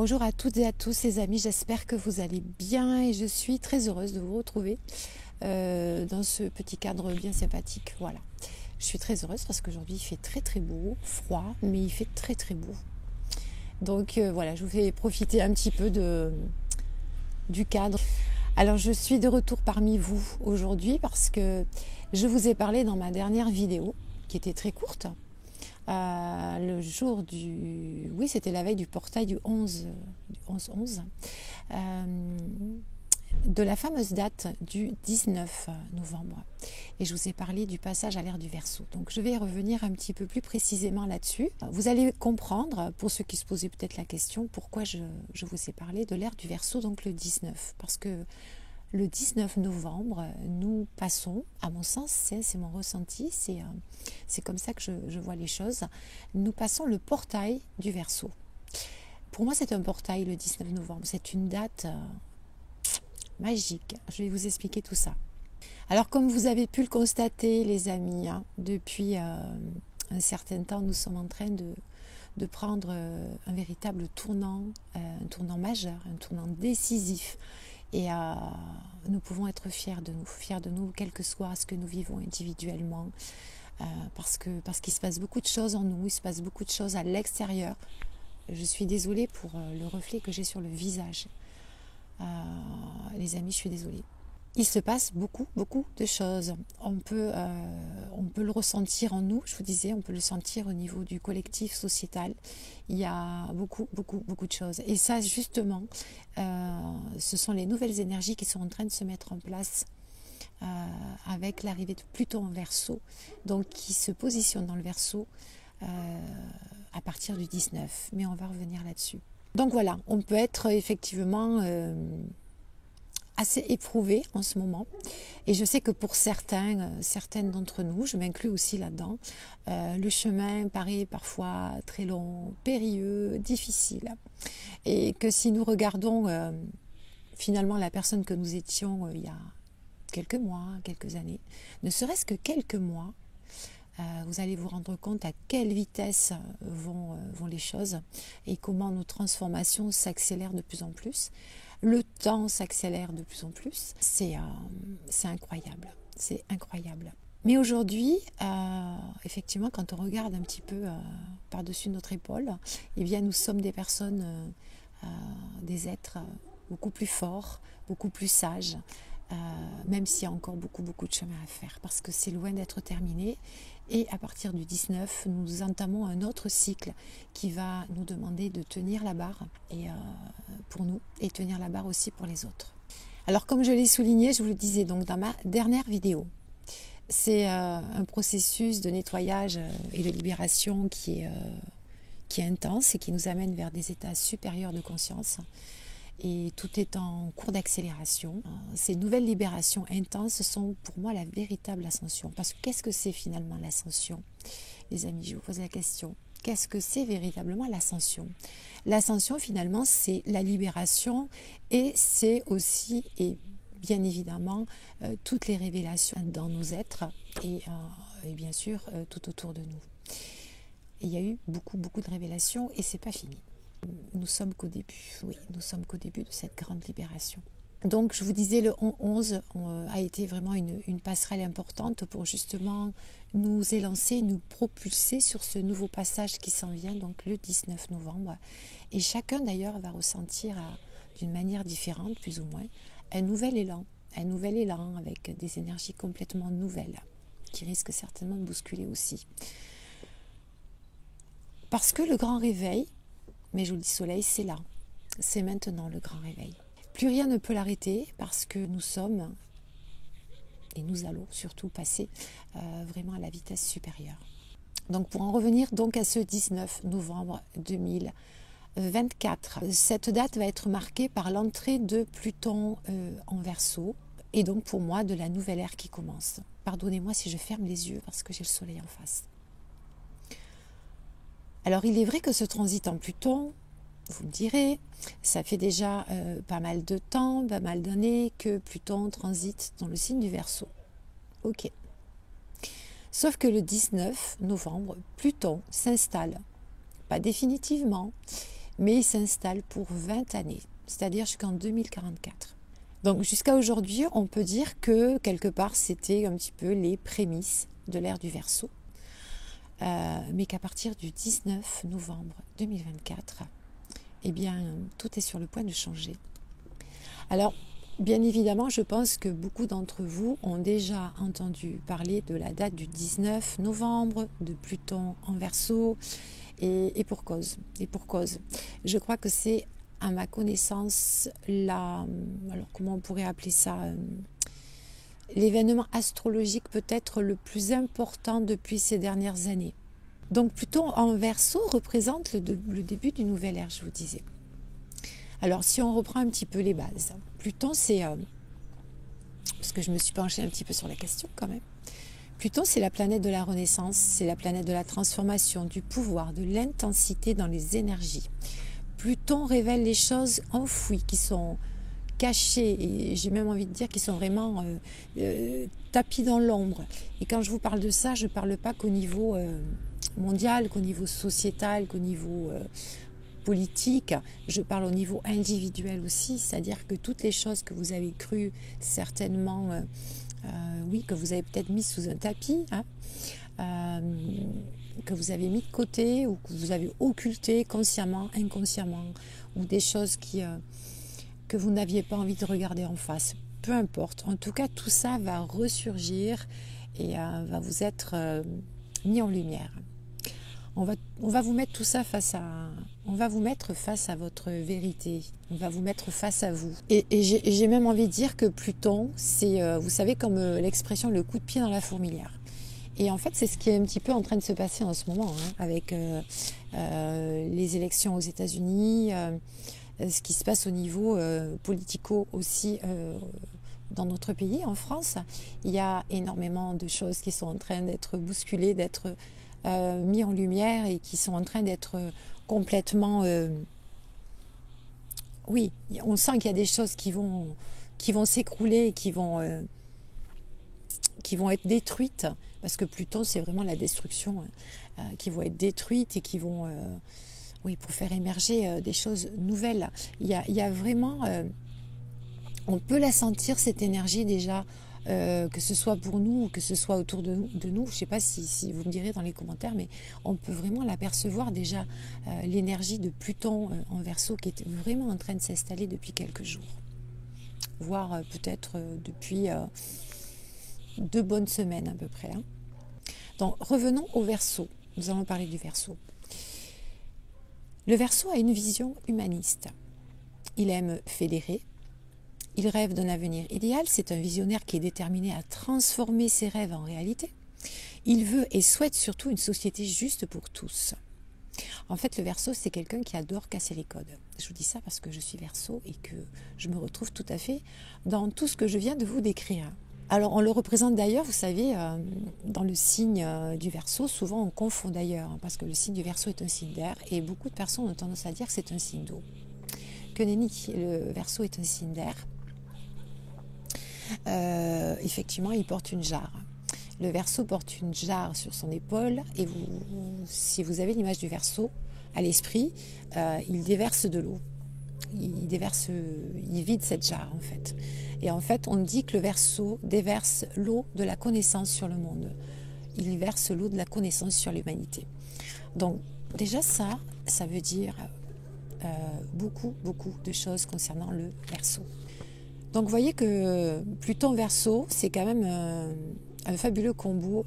Bonjour à toutes et à tous les amis, j'espère que vous allez bien et je suis très heureuse de vous retrouver dans ce petit cadre bien sympathique. Voilà, je suis très heureuse parce qu'aujourd'hui il fait très très beau, froid, mais il fait très très beau. Donc voilà, je vous fais profiter un petit peu du cadre. Alors je suis de retour parmi vous aujourd'hui parce que je vous ai parlé dans ma dernière vidéo qui était très courte. Le jour du... Oui, c'était la veille du portail du 11-11, de la fameuse date du 19 novembre. Et je vous ai parlé du passage à l'ère du Verseau. Donc je vais revenir un petit peu plus précisément là-dessus. Vous allez comprendre, pour ceux qui se posaient peut-être la question, pourquoi je vous ai parlé de l'ère du Verseau, donc le 19. Parce que le 19 novembre, nous passons, à mon sens, c'est mon ressenti, c'est comme ça que je vois les choses, nous passons le portail du Verseau. Pour moi, c'est un portail le 19 novembre, c'est une date magique. Je vais vous expliquer tout ça. Alors, comme vous avez pu le constater, les amis, depuis un certain temps, nous sommes en train de prendre un véritable tournant, un tournant majeur, un tournant décisif. Et nous pouvons être fiers de nous, quel que soit ce que nous vivons individuellement, parce qu'il se passe beaucoup de choses en nous, il se passe beaucoup de choses à l'extérieur. Je suis désolée pour le reflet que j'ai sur le visage. Les amis, je suis désolée. Il se passe beaucoup de choses. On peut le ressentir en nous, je vous disais, on peut le sentir au niveau du collectif sociétal. Il y a beaucoup de choses. Et ça, justement, ce sont les nouvelles énergies qui sont en train de se mettre en place avec l'arrivée de Pluton en Verseau, donc qui se positionne dans le Verseau à partir du 19. Mais on va revenir là-dessus. Donc voilà, on peut être effectivement... assez éprouvé en ce moment, et je sais que pour certaines d'entre nous, je m'inclus aussi là-dedans, le chemin paraît parfois très long, périlleux, difficile, et que si nous regardons finalement la personne que nous étions il y a quelques mois, quelques années, ne serait-ce que quelques mois, vous allez vous rendre compte à quelle vitesse vont les choses et comment nos transformations s'accélèrent de plus en plus. Le temps s'accélère de plus en plus. C'est incroyable. C'est incroyable. Mais aujourd'hui, effectivement, quand on regarde un petit peu par-dessus notre épaule, eh bien, nous sommes des personnes, des êtres beaucoup plus forts, beaucoup plus sages, même s'il y a encore beaucoup de chemin à faire, parce que c'est loin d'être terminé. Et à partir du 19, nous entamons un autre cycle qui va nous demander de tenir la barre et, pour nous, et tenir la barre aussi pour les autres. Alors comme je l'ai souligné, je vous le disais donc dans ma dernière vidéo, c'est un processus de nettoyage et de libération qui est intense et qui nous amène vers des états supérieurs de conscience. Et tout est en cours d'accélération. Ces nouvelles libérations intenses sont pour moi la véritable ascension. Parce que qu'est-ce que c'est finalement l'ascension? Les amis, je vous pose la question. Qu'est-ce que c'est véritablement l'ascension? L'ascension finalement c'est la libération, et c'est aussi, et bien évidemment, toutes les révélations dans nos êtres et bien sûr tout autour de nous. Et il y a eu beaucoup de révélations et c'est pas fini. Nous sommes qu'au début, oui, nous sommes qu'au début de cette grande libération. Donc je vous disais, le 11 a été vraiment une passerelle importante pour justement nous élancer, nous propulser sur ce nouveau passage qui s'en vient, donc le 19 novembre. Et chacun d'ailleurs va ressentir d'une manière différente, plus ou moins, un nouvel élan avec des énergies complètement nouvelles, qui risquent certainement de bousculer aussi. Parce que le grand réveil, mais je vous le dis, soleil, c'est là. C'est maintenant le grand réveil. Plus rien ne peut l'arrêter parce que nous sommes, et nous allons surtout passer vraiment à la vitesse supérieure. Donc pour en revenir donc à ce 19 novembre 2024, cette date va être marquée par l'entrée de Pluton en Verseau, et donc pour moi de la nouvelle ère qui commence. Pardonnez-moi si je ferme les yeux parce que j'ai le soleil en face. Alors il est vrai que ce transit en Pluton, vous me direz, ça fait déjà pas mal de temps, pas mal d'années que Pluton transite dans le signe du Verseau. Ok. Sauf que le 19 novembre, Pluton s'installe, pas définitivement, mais il s'installe pour 20 années, c'est-à-dire jusqu'en 2044. Donc jusqu'à aujourd'hui, on peut dire que quelque part c'était un petit peu les prémices de l'ère du Verseau, mais qu'à partir du 19 novembre 2024, eh bien tout est sur le point de changer. Alors bien évidemment, je pense que beaucoup d'entre vous ont déjà entendu parler de la date du 19 novembre, de Pluton en Verseau, et pour cause. Je crois que c'est, à ma connaissance, alors comment on pourrait appeler ça, l'événement astrologique peut-être le plus important depuis ces dernières années. Donc Pluton en Verseau représente le début d'une nouvelle ère, je vous disais. Alors si on reprend un petit peu les bases, Pluton c'est, parce que je me suis penchée un petit peu sur la question quand même, Pluton c'est la planète de la renaissance, c'est la planète de la transformation, du pouvoir, de l'intensité dans les énergies. Pluton révèle les choses enfouies qui sont cachées, et j'ai même envie de dire qu'ils sont vraiment tapis dans l'ombre. Et quand je vous parle de ça, je ne parle pas qu'au niveau mondial, qu'au niveau sociétal, qu'au niveau politique, je parle au niveau individuel aussi, c'est-à-dire que toutes les choses que vous avez crues certainement, oui, que vous avez peut-être mis sous un tapis, que vous avez mis de côté ou que vous avez occulté consciemment, inconsciemment, ou des choses que vous n'aviez pas envie de regarder en face. Peu importe. En tout cas, tout ça va ressurgir et va vous être mis en lumière. On va vous mettre tout ça on va vous mettre face à votre vérité. On va vous mettre face à vous. Et j'ai même envie de dire que Pluton, c'est, vous savez, comme l'expression le coup de pied dans la fourmilière. Et en fait, c'est ce qui est un petit peu en train de se passer en ce moment, avec les élections aux États-Unis, ce qui se passe au niveau politico aussi dans notre pays, en France. Il y a énormément de choses qui sont en train d'être bousculées, d'être mis en lumière et qui sont en train d'être complètement... oui, on sent qu'il y a des choses qui vont s'écrouler et qui vont être détruites, parce que Pluton, c'est vraiment la destruction, qui vont être détruites et qui vont... oui, pour faire émerger des choses nouvelles. Il y a vraiment... on peut la sentir, cette énergie déjà, que ce soit pour nous ou que ce soit autour de nous. Je ne sais pas si vous me direz dans les commentaires, mais on peut vraiment l'apercevoir déjà, l'énergie de Pluton en Verseau qui est vraiment en train de s'installer depuis quelques jours. Voire peut-être depuis 2 bonnes semaines à peu près. Donc revenons au Verseau. Nous allons parler du Verseau. Le Verseau a une vision humaniste. Il aime fédérer. Il rêve d'un avenir idéal. C'est un visionnaire qui est déterminé à transformer ses rêves en réalité. Il veut et souhaite surtout une société juste pour tous. En fait, le Verseau, c'est quelqu'un qui adore casser les codes. Je vous dis ça parce que je suis Verseau et que je me retrouve tout à fait dans tout ce que je viens de vous décrire. Alors, on le représente d'ailleurs, vous savez, dans le signe du Verseau, souvent on confond d'ailleurs, parce que le signe du Verseau est un signe d'air, et beaucoup de personnes ont tendance à dire que c'est un signe d'eau. Que nenni, le Verseau est un signe d'air. Effectivement, il porte une jarre. Le Verseau porte une jarre sur son épaule, et si vous avez l'image du Verseau à l'esprit, il déverse de l'eau. Il vide cette jarre en fait. Et en fait, on dit que le Verseau déverse l'eau de la connaissance sur le monde. Il verse l'eau de la connaissance sur l'humanité. Donc déjà ça veut dire beaucoup de choses concernant le Verseau. Donc vous voyez que Pluton Verseau, c'est quand même un fabuleux combo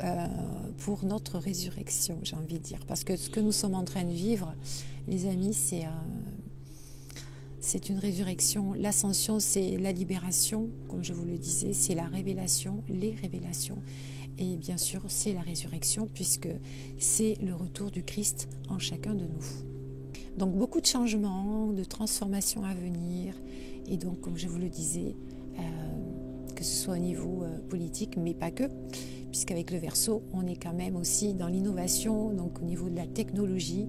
pour notre résurrection, j'ai envie de dire. Parce que ce que nous sommes en train de vivre, les amis, c'est une résurrection. L'ascension, c'est la libération, comme je vous le disais, c'est la révélation, les révélations. Et bien sûr, c'est la résurrection, puisque c'est le retour du Christ en chacun de nous. Donc beaucoup de changements, de transformations à venir. Et donc, comme je vous le disais, que ce soit au niveau politique, mais pas que, puisqu'avec le Verseau, on est quand même aussi dans l'innovation, donc au niveau de la technologie,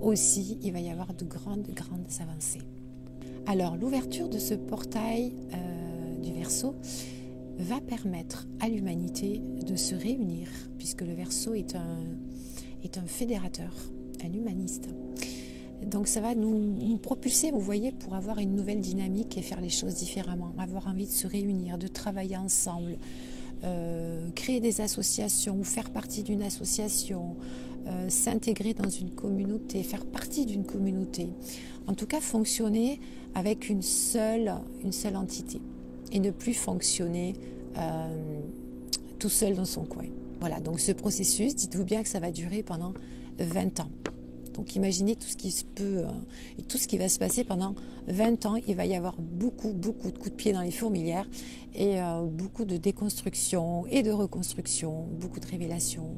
aussi, il va y avoir de grandes avancées. Alors, l'ouverture de ce portail du Verseau va permettre à l'humanité de se réunir, puisque le Verseau est un fédérateur, un humaniste. Donc ça va nous propulser, vous voyez, pour avoir une nouvelle dynamique et faire les choses différemment, avoir envie de se réunir, de travailler ensemble, créer des associations, faire partie d'une association, s'intégrer dans une communauté, faire partie d'une communauté. En tout cas, fonctionner avec une seule entité et ne plus fonctionner tout seul dans son coin. Voilà, donc ce processus, dites-vous bien que ça va durer pendant 20 ans. Donc imaginez tout ce qui se peut et tout ce qui va se passer pendant 20 ans. Il va y avoir beaucoup de coups de pied dans les fourmilières et beaucoup de déconstruction et de reconstruction, beaucoup de révélations.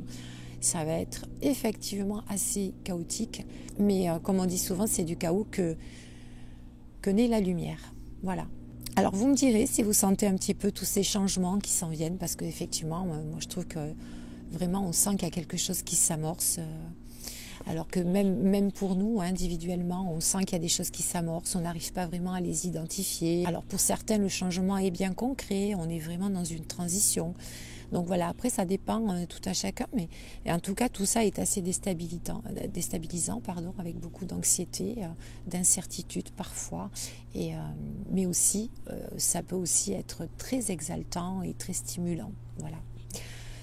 Ça va être effectivement assez chaotique, mais comme on dit souvent, c'est du chaos que naît la lumière. Voilà. Alors vous me direz si vous sentez un petit peu tous ces changements qui s'en viennent, parce qu'effectivement, moi je trouve que vraiment on sent qu'il y a quelque chose qui s'amorce. Alors que même pour nous, individuellement, on sent qu'il y a des choses qui s'amorcent, on n'arrive pas vraiment à les identifier. Alors pour certains, le changement est bien concret, on est vraiment dans une transition. Donc voilà, après ça dépend tout à chacun, mais en tout cas tout ça est assez déstabilisant, avec beaucoup d'anxiété, d'incertitude parfois, mais aussi ça peut aussi être très exaltant et très stimulant. Voilà,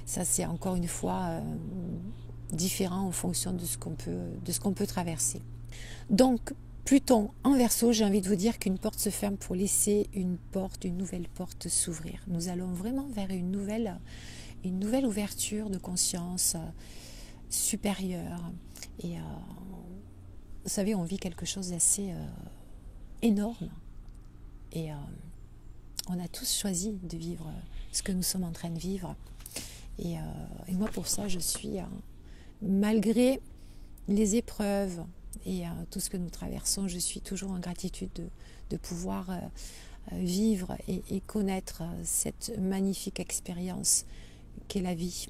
ça c'est encore une fois différent en fonction de ce qu'on peut traverser. Donc Pluton en Verseau, j'ai envie de vous dire qu'une porte se ferme pour laisser une nouvelle porte s'ouvrir. Nous allons vraiment vers une nouvelle ouverture de conscience supérieure. Et vous savez, on vit quelque chose d'assez énorme. Et on a tous choisi de vivre ce que nous sommes en train de vivre. Et moi, pour ça, je suis, malgré les épreuves et tout ce que nous traversons, je suis toujours en gratitude de pouvoir vivre et connaître cette magnifique expérience qu'est la vie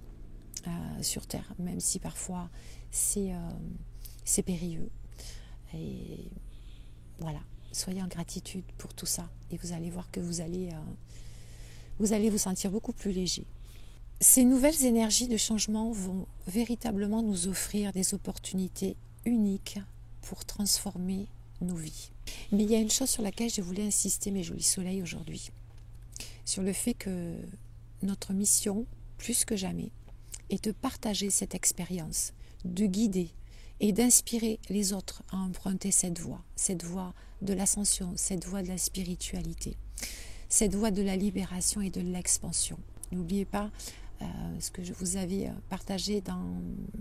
sur Terre, même si parfois c'est périlleux. Et voilà, soyez en gratitude pour tout ça et vous allez voir que vous allez vous sentir beaucoup plus léger. Ces nouvelles énergies de changement vont véritablement nous offrir des opportunités uniques pour transformer nos vies. Mais il y a une chose sur laquelle je voulais insister, mes jolis soleils, aujourd'hui. Sur le fait que notre mission, plus que jamais, est de partager cette expérience, de guider et d'inspirer les autres à emprunter cette voie de l'ascension, cette voie de la spiritualité, cette voie de la libération et de l'expansion. N'oubliez pas ce que je vous avais partagé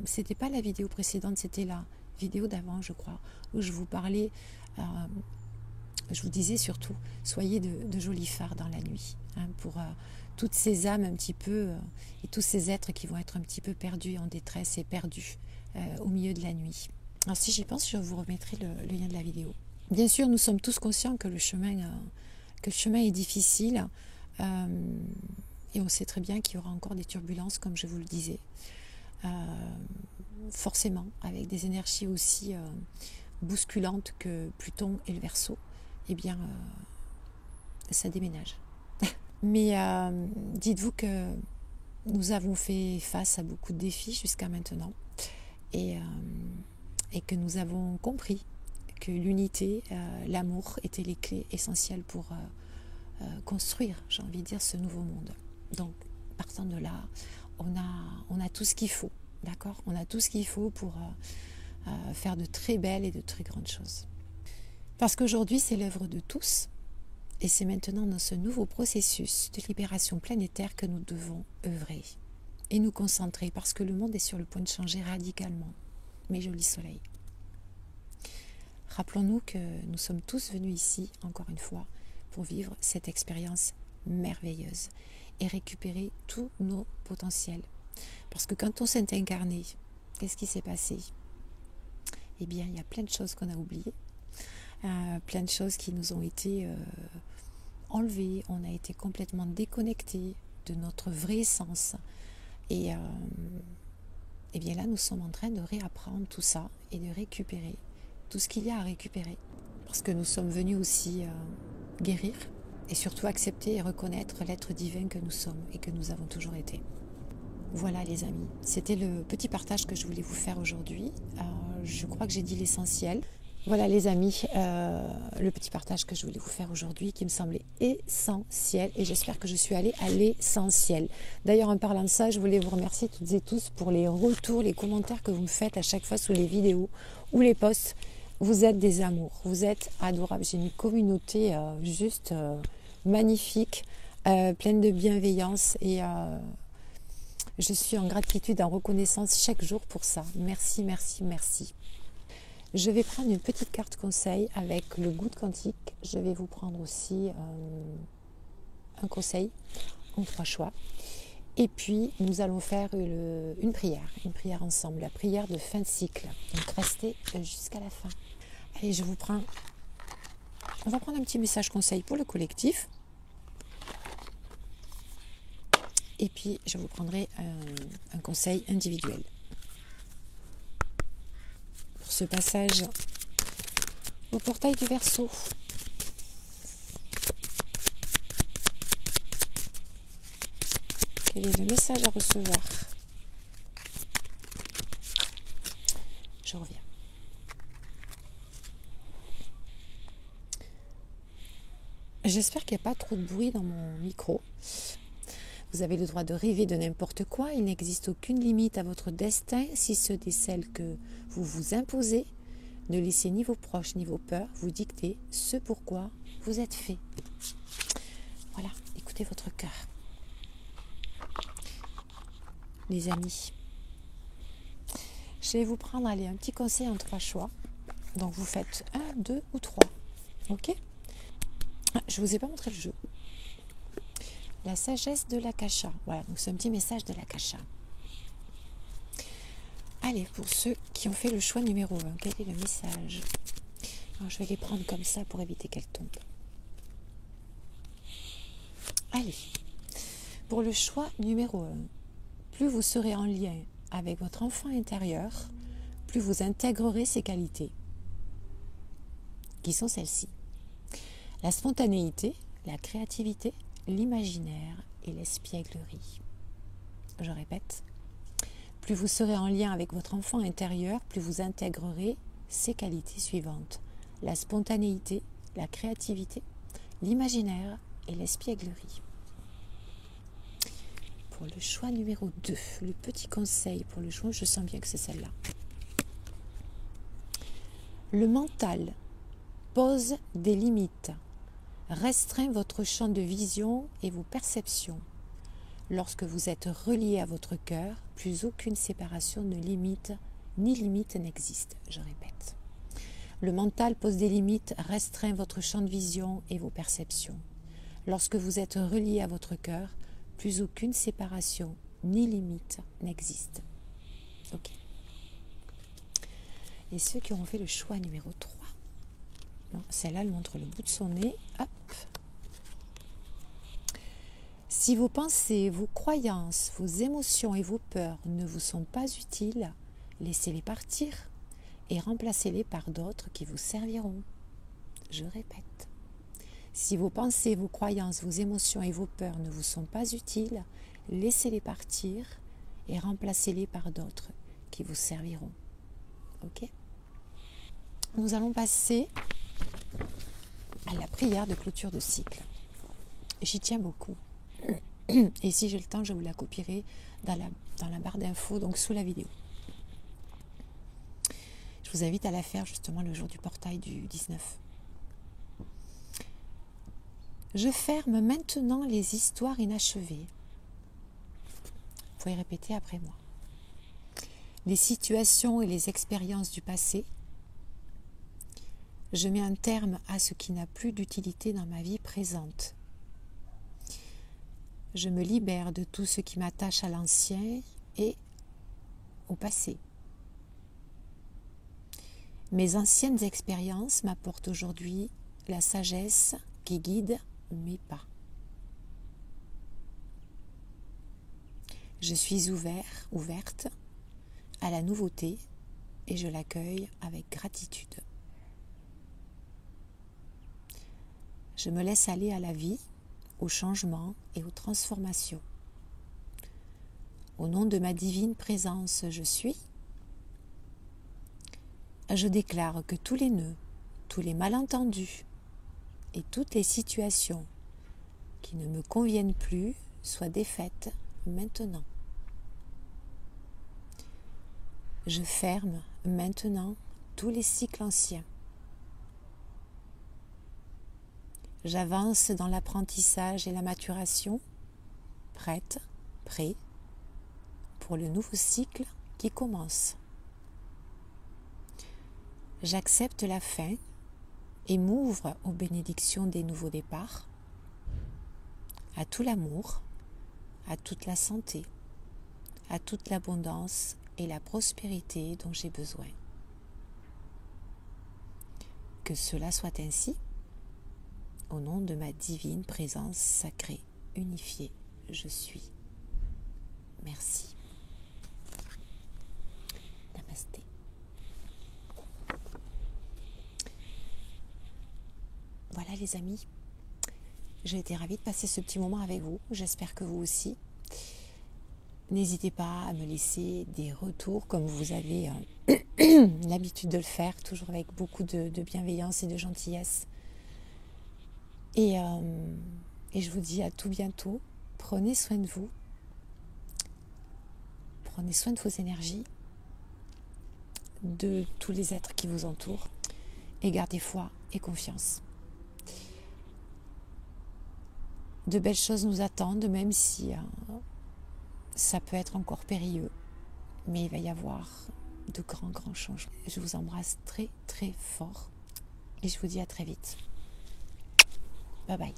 c'était pas la vidéo précédente, c'était la vidéo d'avant, je crois, où je vous parlais, je vous disais surtout, soyez de jolis phares dans la nuit, pour toutes ces âmes un petit peu, et tous ces êtres qui vont être un petit peu perdus, en détresse et perdus au milieu de la nuit. Alors si j'y pense, je vous remettrai le lien de la vidéo. Bien sûr, nous sommes tous conscients que le chemin est difficile, et on sait très bien qu'il y aura encore des turbulences, comme je vous le disais. Forcément, avec des énergies aussi bousculantes que Pluton et le Verseau, eh bien, ça déménage. Mais dites-vous que nous avons fait face à beaucoup de défis jusqu'à maintenant et que nous avons compris que l'unité, l'amour étaient les clés essentielles pour construire, j'ai envie de dire, ce nouveau monde. Donc, partant de là, on a tout ce qu'il faut. D'accord ? On a tout ce qu'il faut pour faire de très belles et de très grandes choses. Parce qu'aujourd'hui, c'est l'œuvre de tous. Et c'est maintenant dans ce nouveau processus de libération planétaire que nous devons œuvrer. Et nous concentrer, parce que le monde est sur le point de changer radicalement. Mes jolis soleils. Rappelons-nous que nous sommes tous venus ici, encore une fois, pour vivre cette expérience merveilleuse et récupérer tous nos potentiels. Parce que quand on s'est incarné, qu'est-ce qui s'est passé ? Eh bien, il y a plein de choses qu'on a oubliées, plein de choses qui nous ont été enlevées, on a été complètement déconnectés de notre vraie essence. Et bien là, nous sommes en train de réapprendre tout ça et de récupérer tout ce qu'il y a à récupérer. Parce que nous sommes venus aussi guérir et surtout accepter et reconnaître l'être divin que nous sommes et que nous avons toujours été. Voilà les amis, c'était le petit partage que je voulais vous faire aujourd'hui. Je crois que j'ai dit l'essentiel. Voilà les amis, le petit partage que je voulais vous faire aujourd'hui qui me semblait essentiel et j'espère que je suis allée à l'essentiel. D'ailleurs en parlant de ça, je voulais vous remercier toutes et tous pour les retours, les commentaires que vous me faites à chaque fois sous les vidéos ou les posts. Vous êtes des amours, vous êtes adorables. J'ai une communauté juste magnifique, pleine de bienveillance et je suis en gratitude, en reconnaissance chaque jour pour ça. Merci, merci, merci. Je vais prendre une petite carte conseil avec le goutte quantique. Je vais vous prendre aussi un conseil en 3 choix. Et puis, nous allons faire une prière ensemble, la prière de fin de cycle. Donc, restez jusqu'à la fin. Allez, on va prendre un petit message conseil pour le collectif. Et puis, je vous prendrai un conseil individuel. Pour ce passage au portail du Verseau. Quel est le message à recevoir? Je reviens. J'espère qu'il n'y a pas trop de bruit dans mon micro. Vous avez le droit de rêver de n'importe quoi. Il n'existe aucune limite à votre destin si ce n'est celle que vous vous imposez. Ne laissez ni vos proches ni vos peurs vous dicter ce pourquoi vous êtes fait. Voilà, écoutez votre cœur. Les amis, je vais vous prendre un petit conseil en 3 choix. Donc vous faites 1, 2 ou 3. Ok? Je ne vous ai pas montré le jeu. La sagesse de l'Akasha. Voilà, donc c'est un petit message de l'Akasha. Allez, pour ceux qui ont fait le choix numéro 1, quel est le message? Alors, je vais les prendre comme ça pour éviter qu'elles tombent. Allez, pour le choix numéro 1, plus vous serez en lien avec votre enfant intérieur, plus vous intégrerez ses qualités. Qui sont celles-ci? La spontanéité, la créativité, l'imaginaire et l'espièglerie. Je répète, plus vous serez en lien avec votre enfant intérieur, plus vous intégrerez ces qualités suivantes. La spontanéité, la créativité, l'imaginaire et l'espièglerie. Pour le choix numéro 2, le petit conseil pour le choix, je sens bien que c'est celle-là. Le mental pose des limites, restreint votre champ de vision et vos perceptions. Lorsque vous êtes relié à votre cœur, plus aucune séparation ne limite, ni limite n'existe. Je répète. Le mental pose des limites, restreint votre champ de vision et vos perceptions. Lorsque vous êtes relié à votre cœur, plus aucune séparation, ni limite n'existe. Ok. Et ceux qui auront fait le choix numéro 3. Non, celle-là, elle montre le bout de son nez. Hop. Si vos pensées, vos croyances, vos émotions et vos peurs ne vous sont pas utiles, laissez-les partir et remplacez-les par d'autres qui vous serviront. Je répète. Si vos pensées, vos croyances, vos émotions et vos peurs ne vous sont pas utiles, laissez-les partir et remplacez-les par d'autres qui vous serviront. Ok ? Nous allons passer à la prière de clôture de cycle. J'y tiens beaucoup. Et si j'ai le temps, je vous la copierai dans la barre d'infos, donc sous la vidéo. Je vous invite à la faire justement le jour du portail du 19. Je ferme maintenant les histoires inachevées. Vous pouvez répéter après moi. Les situations et les expériences du passé. Je mets un terme à ce qui n'a plus d'utilité dans ma vie présente. Je me libère de tout ce qui m'attache à l'ancien et au passé. Mes anciennes expériences m'apportent aujourd'hui la sagesse qui guide mes pas. Je suis ouverte à la nouveauté et je l'accueille avec gratitude. Je me laisse aller à la vie, au changement et aux transformations. Au nom de ma divine présence, je suis. je déclare que tous les nœuds, tous les malentendus et toutes les situations qui ne me conviennent plus soient défaites maintenant. Je ferme maintenant tous les cycles anciens. J'avance dans l'apprentissage et la maturation, prêt pour le nouveau cycle qui commence. J'accepte la fin et m'ouvre aux bénédictions des nouveaux départs, à tout l'amour, à toute la santé, à toute l'abondance et la prospérité dont j'ai besoin. Que cela soit ainsi, au nom de ma divine présence sacrée, unifiée, je suis. Merci. Namasté. Voilà les amis, j'ai été ravie de passer ce petit moment avec vous, j'espère que vous aussi. N'hésitez pas à me laisser des retours comme vous avez l'habitude de le faire, toujours avec beaucoup de bienveillance et de gentillesse. Et je vous dis à tout bientôt, prenez soin de vous, prenez soin de vos énergies, de tous les êtres qui vous entourent et gardez foi et confiance. De belles choses nous attendent, même si ça peut être encore périlleux. Mais il va y avoir de grands changements. Je vous embrasse très fort et je vous dis à très vite. Bye bye.